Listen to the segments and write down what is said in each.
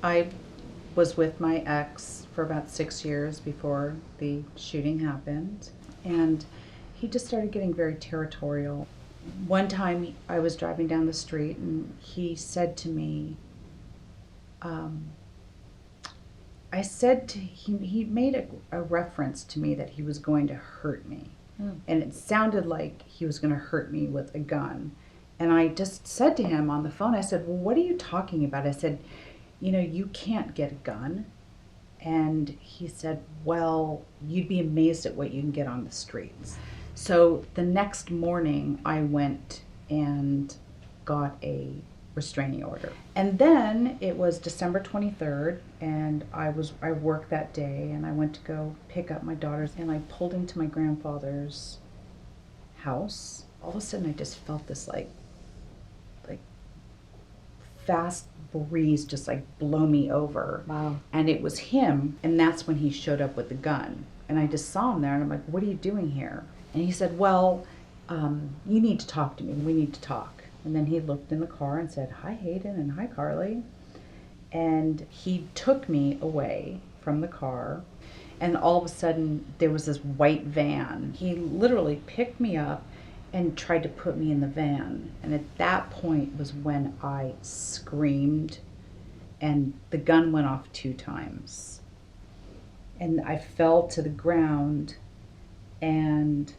I was with my ex for about 6 years before the shooting happened, and he just started getting very territorial. One time I was driving down the street and he said to me, um, he made a reference to me that he was going to hurt me. And it sounded like he was going to hurt me with a gun. And I just said to him on the phone, I said, well, what are you talking about? I said, you can't get a gun. And he said, well, you'd be amazed at what you can get on the streets. So the next morning, I went and got a restraining order. And then it was December 23rd, and I worked that day, and I went to go pick up my daughters, and I pulled into my grandfather's house. All of a sudden, I just felt this like fast breeze just like blow me over. Wow. And it was him, and that's when he showed up with the gun. And I just saw him there, and I'm like, what are you doing here? And he said, well, you need to talk to me. We need to talk. And then he looked in the car and said, hi, Hayden, and hi, Carly. And he took me away from the car, and all of a sudden there was this white van. He literally picked me up and tried to put me in the van. And at that point was when I screamed, and the gun went off 2 times. And I fell to the ground, and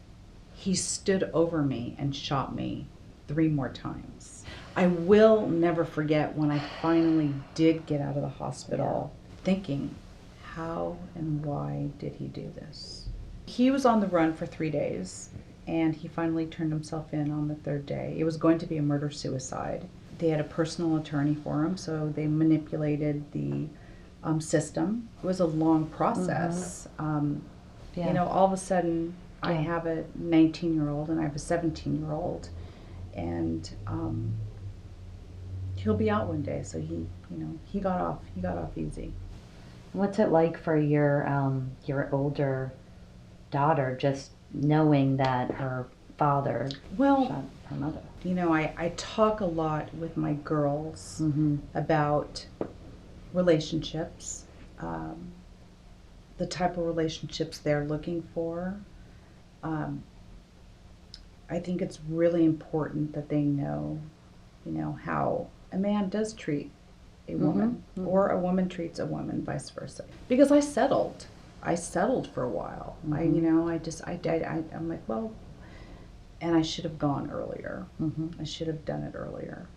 he stood over me and shot me 3 more times. I will never forget when I finally did get out of the hospital, thinking, how and why did he do this? He was on the run for 3 days, and he finally turned himself in on the 3rd day. It was going to be a murder-suicide. They had a personal attorney for him, so they manipulated the system. It was a long process. All of a sudden, I have a 19-year-old and I have a 17-year-old, and he'll be out one day. So he got off easy. What's it like for your older daughter, just knowing that her father shot her mother? I talk a lot with my girls about relationships, the type of relationships they're looking for. I think it's really important that they know, how a man does treat a woman, or a woman treats a woman, vice versa. Because I settled for a while. I'm like, well, and I should have gone earlier. I should have done it earlier.